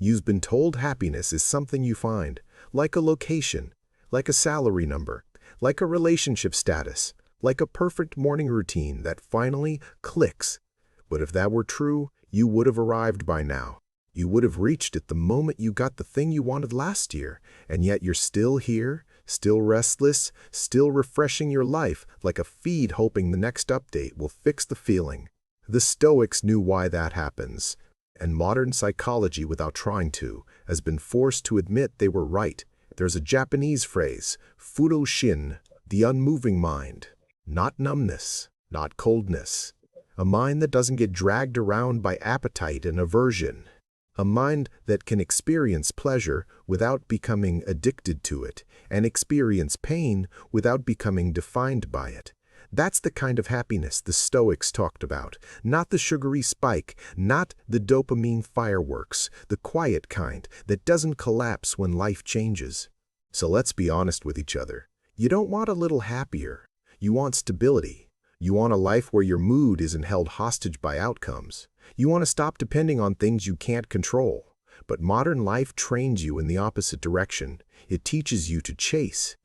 You've been told happiness is something you find, like a location, like a salary number, like a relationship status, like a perfect morning routine that finally clicks. But if that were true, you would have arrived by now. You would have reached it the moment you got the thing you wanted last year, and yet you're still here, still restless, still refreshing your life like a feed hoping the next update will fix the feeling. The Stoics knew why that happens, and modern psychology, without trying to, has been forced to admit they were right. There's a Japanese phrase, Fudōshin, the unmoving mind. Not numbness, not coldness. A mind that doesn't get dragged around by appetite and aversion. A mind that can experience pleasure without becoming addicted to it, and experience pain without becoming defined by it. That's the kind of happiness the Stoics talked about, not the sugary spike, not the dopamine fireworks, the quiet kind that doesn't collapse when life changes. So let's be honest with each other. You don't want a little happier. You want stability. You want a life where your mood isn't held hostage by outcomes. You want to stop depending on things you can't control. But modern life trains you in the opposite direction. It teaches you to chase.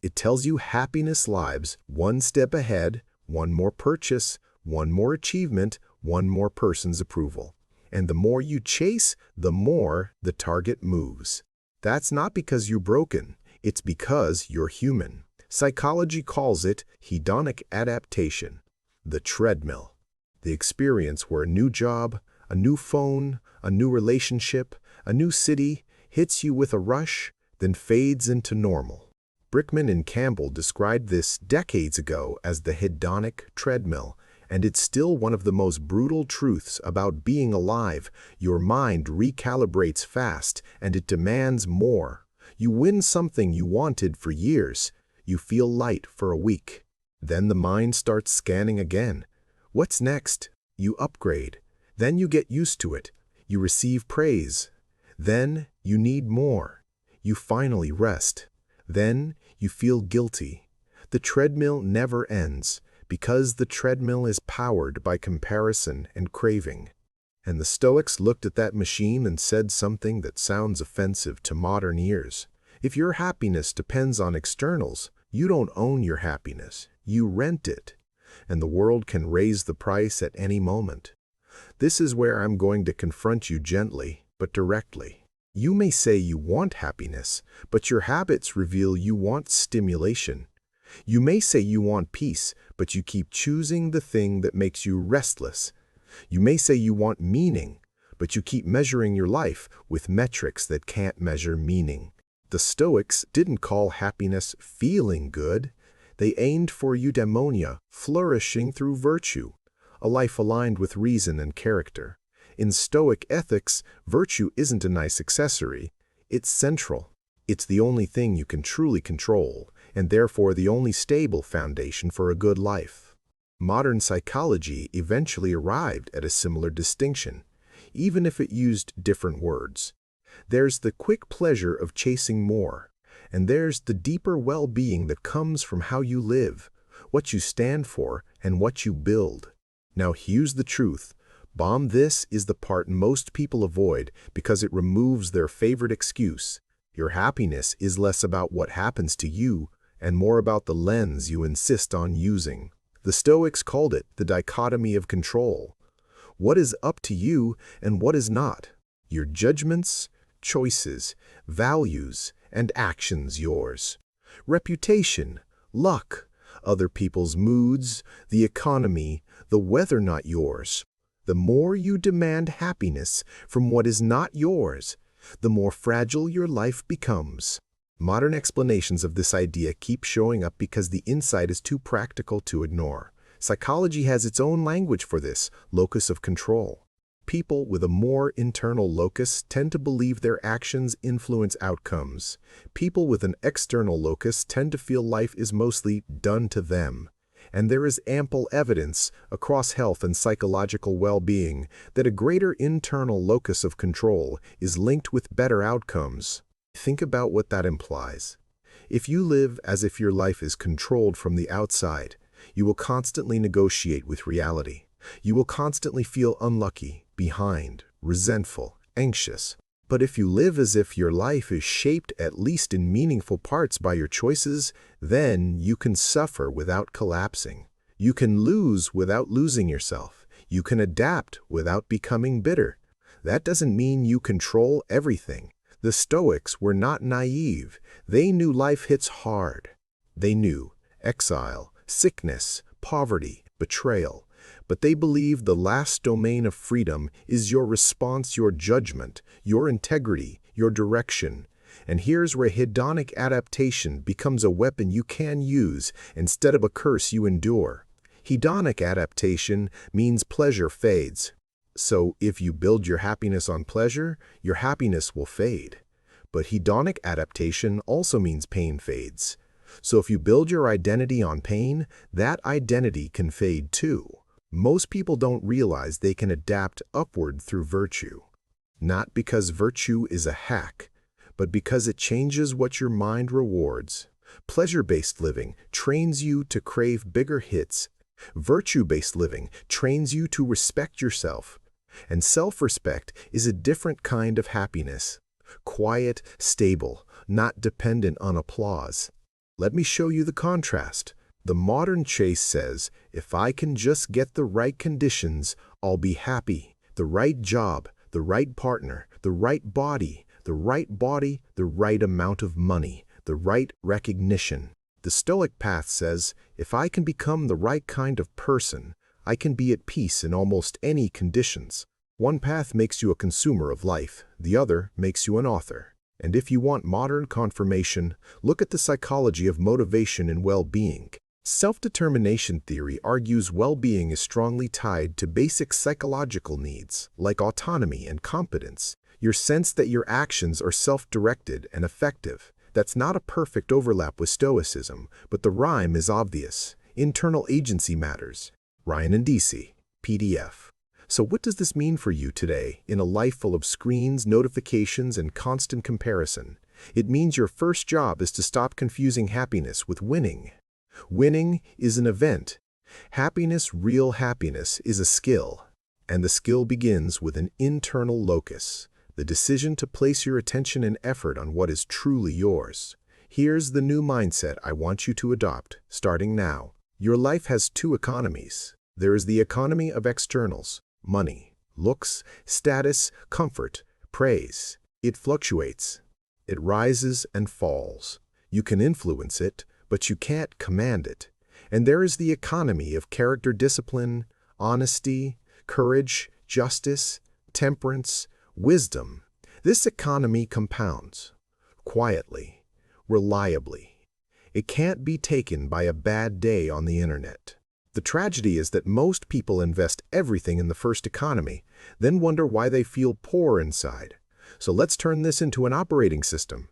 It tells you happiness lives one step ahead, one more purchase, one more achievement, one more person's approval. And the more you chase, the more the target moves. That's not because you're broken. It's because you're human. Psychology calls it hedonic adaptation, the treadmill. The experience where a new job, a new phone, a new relationship, a new city hits you with a rush, then fades into normal. Brickman and Campbell described this decades ago as the hedonic treadmill, and it's still one of the most brutal truths about being alive. Your mind recalibrates fast, and it demands more. You win something you wanted for years. You feel light for a week. Then the mind starts scanning again. What's next? You upgrade. Then you get used to it. You receive praise. Then you need more. You finally rest. Then you feel guilty. The treadmill never ends because the treadmill is powered by comparison and craving. And the Stoics looked at that machine and said something that sounds offensive to modern ears. If your happiness depends on externals, you don't own your happiness. You rent it. And the world can raise the price at any moment. This is where I'm going to confront you gently, but directly. You may say you want happiness, but your habits reveal you want stimulation. You may say you want peace, but you keep choosing the thing that makes you restless. You may say you want meaning, but you keep measuring your life with metrics that can't measure meaning. The Stoics didn't call happiness feeling good. They aimed for eudaimonia, flourishing through virtue, a life aligned with reason and character. In Stoic ethics, virtue isn't a nice accessory. It's central. It's the only thing you can truly control, and therefore the only stable foundation for a good life. Modern psychology eventually arrived at a similar distinction, even if it used different words. There's the quick pleasure of chasing more, and there's the deeper well-being that comes from how you live, what you stand for, and what you build. Now here's the truth. This is the part most people avoid because it removes their favorite excuse. Your happiness is less about what happens to you and more about the lens you insist on using. The Stoics called it the dichotomy of control. What is up to you and what is not? Your judgments, choices, values, and actions yours. Reputation, luck, other people's moods, the economy, the weather not yours. The more you demand happiness from what is not yours, the more fragile your life becomes. Modern explanations of this idea keep showing up because the insight is too practical to ignore. Psychology has its own language for this, locus of control. People with a more internal locus tend to believe their actions influence outcomes. People with an external locus tend to feel life is mostly done to them. And there is ample evidence across health and psychological well-being that a greater internal locus of control is linked with better outcomes. Think about what that implies. If you live as if your life is controlled from the outside, you will constantly negotiate with reality. You will constantly feel unlucky, behind, resentful, anxious. But if you live as if your life is shaped at least in meaningful parts by your choices, then you can suffer without collapsing. You can lose without losing yourself. You can adapt without becoming bitter. That doesn't mean you control everything. The Stoics were not naive. They knew life hits hard. They knew exile, sickness, poverty, betrayal. But they believed the last domain of freedom is your response, your judgment, your integrity, your direction. And here's where hedonic adaptation becomes a weapon you can use instead of a curse you endure. Hedonic adaptation means pleasure fades. So if you build your happiness on pleasure, your happiness will fade. But hedonic adaptation also means pain fades. So if you build your identity on pain, that identity can fade too. Most people don't realize they can adapt upward through virtue. Not because virtue is a hack, but because it changes what your mind rewards. Pleasure-based living trains you to crave bigger hits. Virtue-based living trains you to respect yourself. And self-respect is a different kind of happiness. Quiet, stable, not dependent on applause. Let me show you the contrast. The modern chase says, if I can just get the right conditions, I'll be happy. The right job, the right partner, the right body, the right amount of money, the right recognition. The Stoic path says, if I can become the right kind of person, I can be at peace in almost any conditions. One path makes you a consumer of life, the other makes you an author. And if you want modern confirmation, look at the psychology of motivation and well-being. Self-determination theory argues well-being is strongly tied to basic psychological needs, like autonomy and competence, your sense that your actions are self-directed and effective. That's not a perfect overlap with Stoicism, but the rhyme is obvious. Internal agency matters. Ryan and DC, PDF. So what does this mean for you today in a life full of screens, notifications, and constant comparison? It means your first job is to stop confusing happiness with winning. Winning is an event. Happiness, real happiness, is a skill. And the skill begins with an internal locus, the decision to place your attention and effort on what is truly yours. Here's the new mindset I want you to adopt, starting now. Your life has two economies. There is the economy of externals, money, looks, status, comfort, praise. It fluctuates. It rises and falls. You can influence it, but you can't command it. And there is the economy of character discipline, honesty, courage, justice, temperance, wisdom. This economy compounds, quietly, reliably. It can't be taken by a bad day on the internet. The tragedy is that most people invest everything in the first economy, then wonder why they feel poor inside. So let's turn this into an operating system.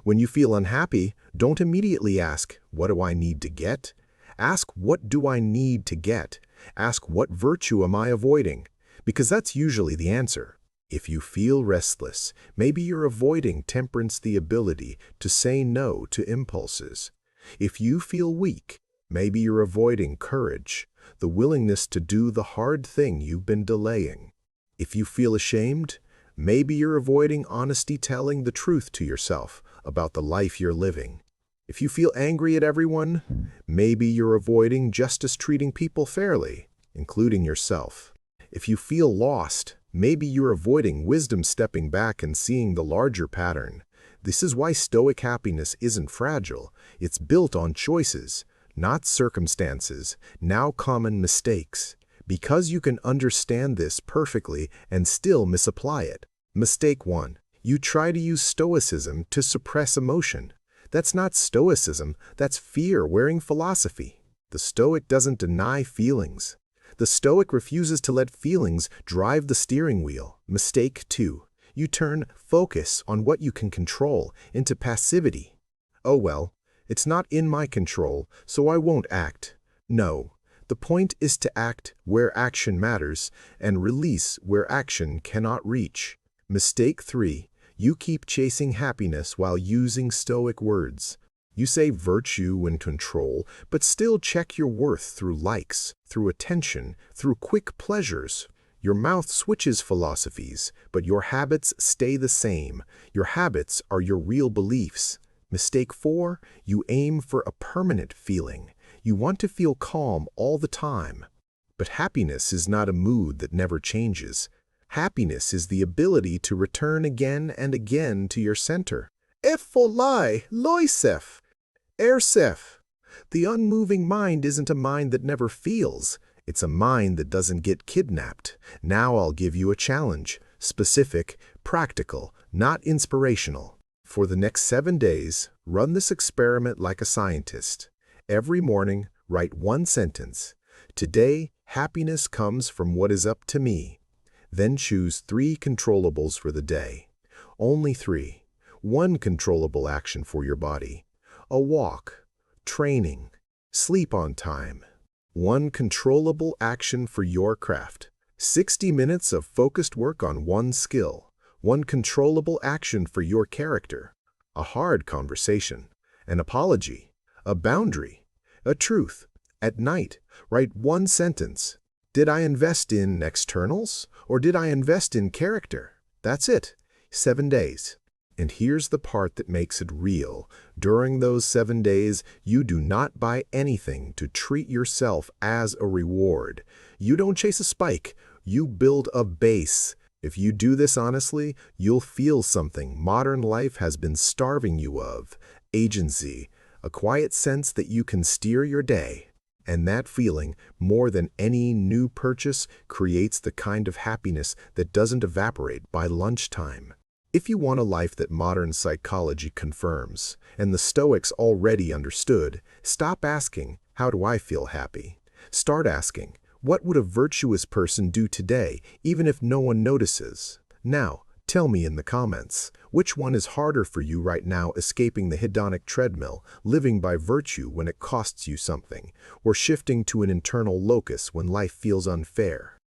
When you feel unhappy, don't immediately ask, what do I need to get? Ask, what do I need to get? Ask, what virtue am I avoiding? Because that's usually the answer. If you feel restless, maybe you're avoiding temperance, the ability to say no to impulses. If you feel weak, maybe you're avoiding courage, the willingness to do the hard thing you've been delaying. If you feel ashamed, maybe you're avoiding honesty, telling the truth to yourself about the life you're living. If you feel angry at everyone, maybe you're avoiding justice, treating people fairly, including yourself. If you feel lost, maybe you're avoiding wisdom, stepping back and seeing the larger pattern. This is why Stoic happiness isn't fragile. It's built on choices, not circumstances, now common mistakes. Because you can understand this perfectly and still misapply it. Mistake 1. You try to use Stoicism to suppress emotion. That's not Stoicism, that's fear wearing philosophy. The Stoic doesn't deny feelings. The Stoic refuses to let feelings drive the steering wheel. Mistake 2. You turn focus on what you can control into passivity. Oh well, it's not in my control, so I won't act. No, the point is to act where action matters and release where action cannot reach. Mistake 3. You keep chasing happiness while using Stoic words. You say virtue and control, but still check your worth through likes, through attention, through quick pleasures. Your mouth switches philosophies, but your habits stay the same. Your habits are your real beliefs. Mistake 4, you aim for a permanent feeling. You want to feel calm all the time. But happiness is not a mood that never changes. Happiness is the ability to return again and again to your center. Epholai, loisef, ersef. The unmoving mind isn't a mind that never feels. It's a mind that doesn't get kidnapped. Now I'll give you a challenge. Specific, practical, not inspirational. For the next 7 days, run this experiment like a scientist. Every morning, write one sentence. Today, happiness comes from what is up to me. Then choose 3 controllables for the day. Only 3. 1 controllable action for your body. A walk, training, sleep on time. 1 controllable action for your craft. 60 minutes of focused work on one skill. 1 controllable action for your character. A hard conversation. An apology. A boundary. A truth. At night, write 1 sentence. Did I invest in externals or did I invest in character? That's it. 7 days. And here's the part that makes it real. During those 7 days, you do not buy anything to treat yourself as a reward. You don't chase a spike. You build a base. If you do this honestly, you'll feel something modern life has been starving you of. Agency. A quiet sense that you can steer your day. And that feeling, more than any new purchase, creates the kind of happiness that doesn't evaporate by lunchtime. If you want a life that modern psychology confirms, and the Stoics already understood, stop asking, how do I feel happy? Start asking, what would a virtuous person do today, even if no one notices? Now, tell me in the comments, which one is harder for you right now, escaping the hedonic treadmill, living by virtue when it costs you something, or shifting to an internal locus when life feels unfair?